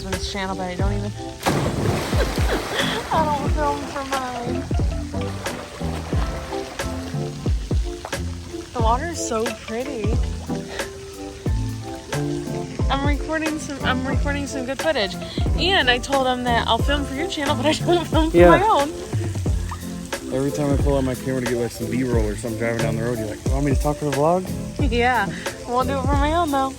husband's channel, but I don't even. I don't film for mine. The water is so pretty. I'm recording some good footage, and I told him that I'll film for your channel, but I don't film for my own. Every time I pull out my camera to get like some B-roll or something driving down the road, you're like, "You want me to talk for the vlog?" Yeah, won't do it for my own though.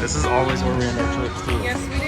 This is always where we end our trips too. Yes, we do.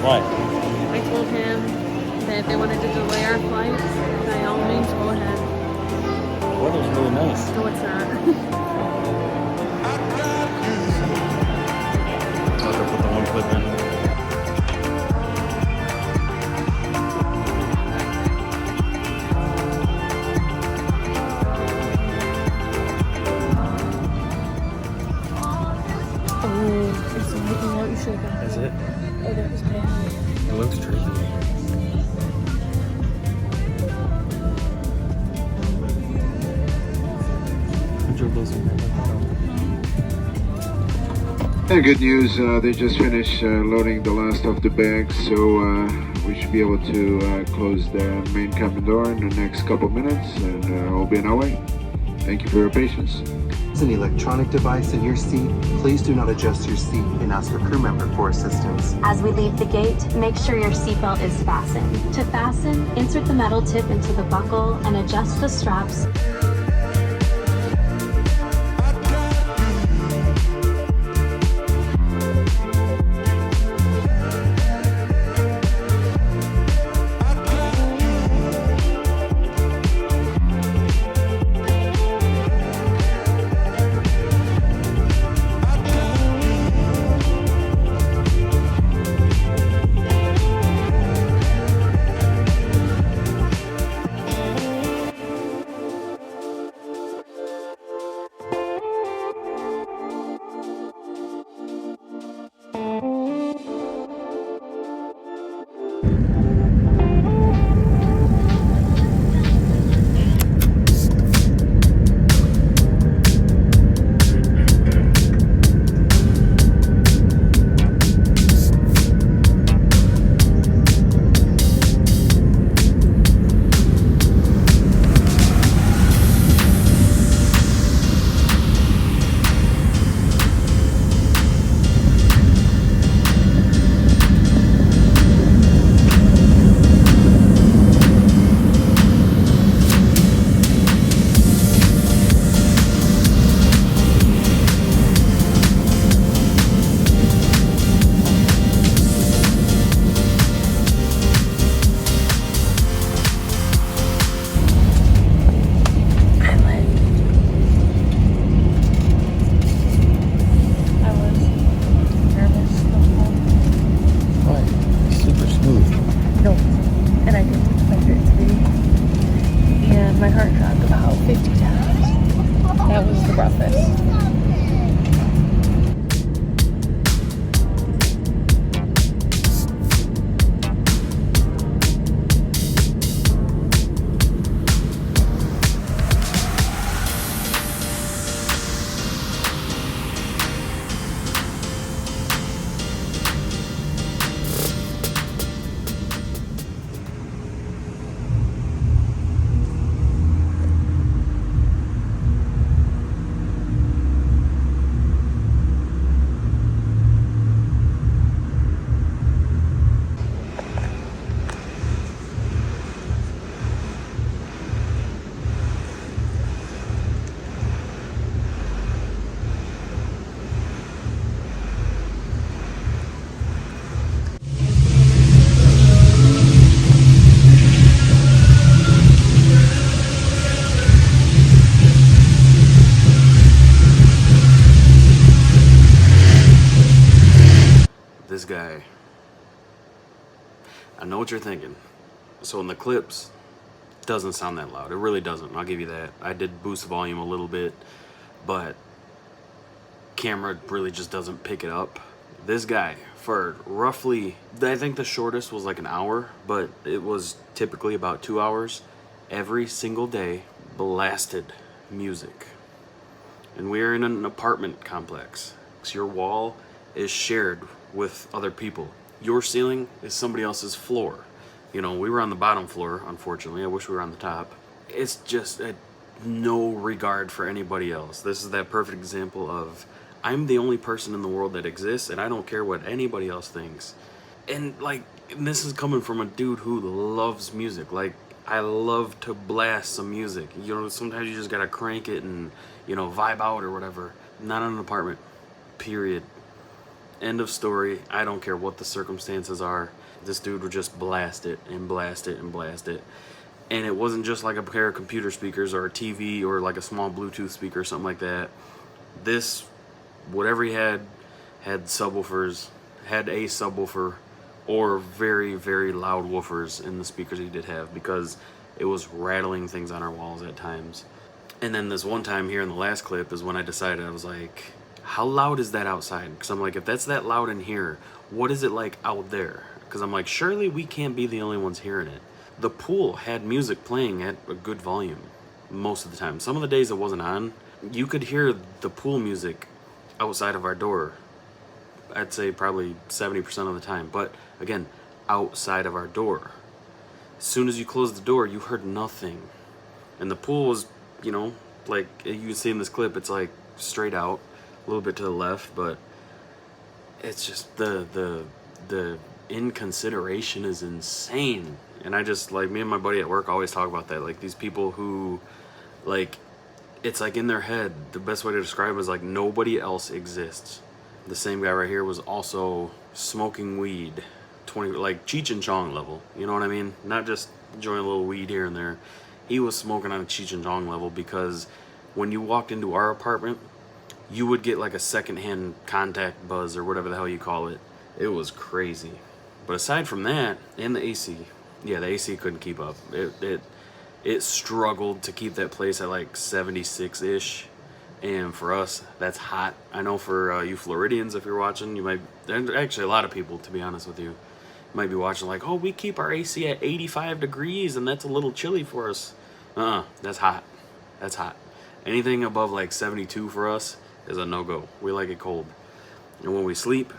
Why? I told him that if they wanted to delay our flights, by all means, go ahead. The weather's really nice. No, it's not. I'll have to put the one clip in. Oh, it's making out. You should have. Is it? Oh, that was bad. It looks tricky. Yeah, good news. They just finished loading the last of the bags, so we should be able to close the main cabin door in the next couple minutes, and we'll be on our way. Thank you for your patience. There's an electronic device in your seat. Please do not adjust your seat and ask a crew member for assistance. As we leave the gate, make sure your seatbelt is fastened. To fasten, insert the metal tip into the buckle and adjust the straps. This guy, I know what you're thinking. So in the clips, it doesn't sound that loud. It really doesn't. I'll give you that. I did boost the volume a little bit, but camera really just doesn't pick it up. This guy, for roughly, I think the shortest was like an hour, but it was typically about 2 hours, every single day, blasted music. And we're in an apartment complex, so your wall is shared with other people. Your ceiling is somebody else's floor. You know, we were on the bottom floor, unfortunately. I wish we were on the top. It's just no regard for anybody else. This is that perfect example of, I'm the only person in the world that exists, and I don't care what anybody else thinks. And like, this is coming from a dude who loves music. Like, I love to blast some music. You know, sometimes you just gotta crank it and, you know, vibe out or whatever. Not in an apartment, period. End of story. I don't care what the circumstances are. This dude would just blast it and blast it and blast it. And it wasn't just like a pair of computer speakers or a TV or like a small Bluetooth speaker or something like that. This, whatever he had subwoofers, had a subwoofer or very, very loud woofers in the speakers he did have, because it was rattling things on our walls at times. And then this one time here in the last clip is when I decided, I was like, how loud is that outside? Because I'm like, if that's that loud in here, what is it like out there? Because I'm like, surely we can't be the only ones hearing it. The pool had music playing at a good volume most of the time. Some of the days it wasn't on, you could hear the pool music outside of our door. I'd say probably 70% of the time. But again, outside of our door. As soon as you closed the door, you heard nothing. And the pool was, you know, like you can see in this clip, it's like straight out, a little bit to the left, but it's just the inconsideration is insane. And I just, like, me and my buddy at work always talk about that. Like, these people who, like, it's like in their head, the best way to describe it is like nobody else exists. The same guy right here was also smoking weed, 20, like Cheech and Chong level. You know what I mean? Not just enjoying a little weed here and there. He was smoking on a Cheech and Chong level, because when you walked into our apartment, you would get like a secondhand contact buzz or whatever the hell you call it. It was crazy. But aside from that, and the AC, yeah, the AC couldn't keep up. It struggled to keep that place at like 76-ish. And for us, that's hot. I know for you Floridians, if you're watching, you might, and actually a lot of people, to be honest with you, might be watching like, oh, we keep our AC at 85 degrees and that's a little chilly for us. That's hot. That's hot. Anything above like 72 for us is a no-go. We like it cold. And when we sleep,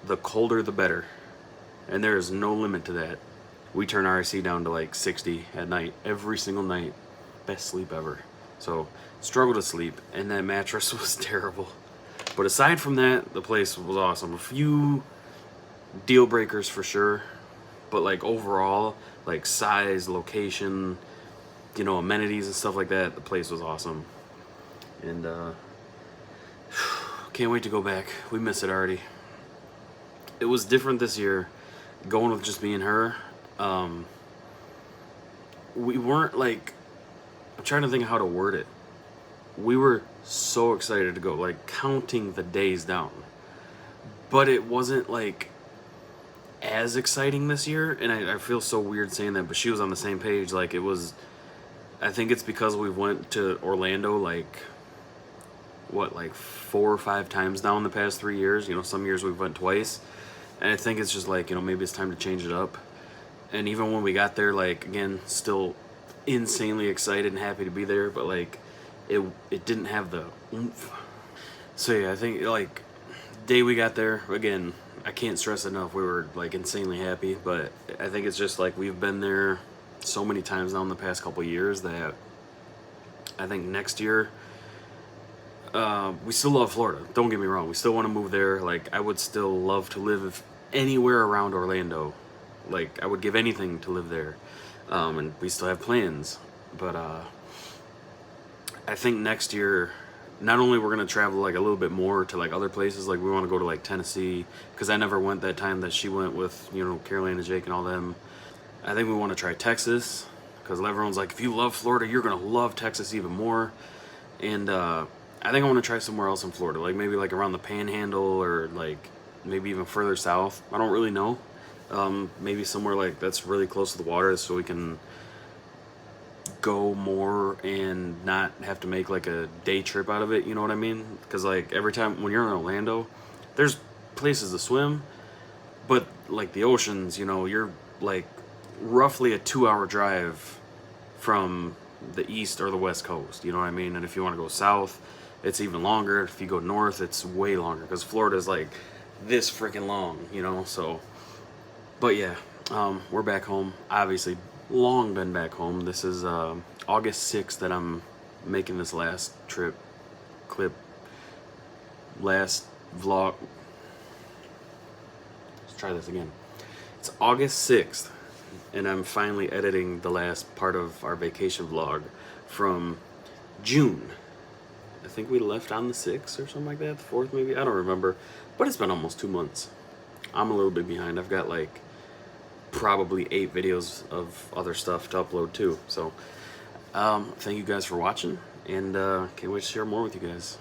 the colder the better. And there is no limit to that. We turn our AC down to like 60 at night, every single night. Best sleep ever. So, struggle to sleep, and that mattress was terrible. But aside from that, the place was awesome. A few deal breakers for sure, but like overall, like size, location, you know, amenities and stuff like that, the place was awesome. And can't wait to go back. We miss it already. It was different this year, going with just me and her. We weren't like, I'm trying to think of how to word it. We were so excited to go, like counting the days down. But it wasn't like as exciting this year, and I feel so weird saying that, but she was on the same page. Like, it was, I think it's because we went to Orlando like, what, like 4 or 5 times now in the past 3 years. You know, some years we've went twice. And I think it's just like, you know, maybe it's time to change it up. And even when we got there, like, again, still insanely excited and happy to be there, but like it didn't have the oomph. So yeah, I think like day we got there, again, I can't stress enough, we were like insanely happy. But I think it's just like we've been there so many times now in the past couple of years that I think next year we still love Florida, don't get me wrong, we still want to move there. Like, I would still love to live anywhere around Orlando. Like, I would give anything to live there. And we still have plans, but I think next year, not only we're gonna travel like a little bit more to like other places, like we want to go to like Tennessee, because I never went that time that she went with, you know, Caroline and Jake and all them. I think we want to try Texas, because everyone's like, if you love Florida, you're gonna love Texas even more. And I think I want to try somewhere else in Florida, like maybe like around the Panhandle, or like maybe even further south. I don't really know. Maybe somewhere like that's really close to the water, so we can go more and not have to make like a day trip out of it, you know what I mean? Because like every time when you're in Orlando, there's places to swim, but like the oceans, you know, you're like roughly a 2-hour drive from the east or the west coast, you know what I mean? And if you want to go south, it's even longer. If you go north, it's way longer, because Florida is like this freaking long, you know. So but yeah, we're back home. Obviously, long been back home. This is August 6th that I'm making this last trip clip, last vlog. Let's try this again. It's August 6th, and I'm finally editing the last part of our vacation vlog from June. I think we left on the 6th or something like that, the 4th maybe, I don't remember. But it's been almost 2 months. I'm a little bit behind. I've got like probably 8 videos of other stuff to upload too. So thank you guys for watching, and can't wait to share more with you guys.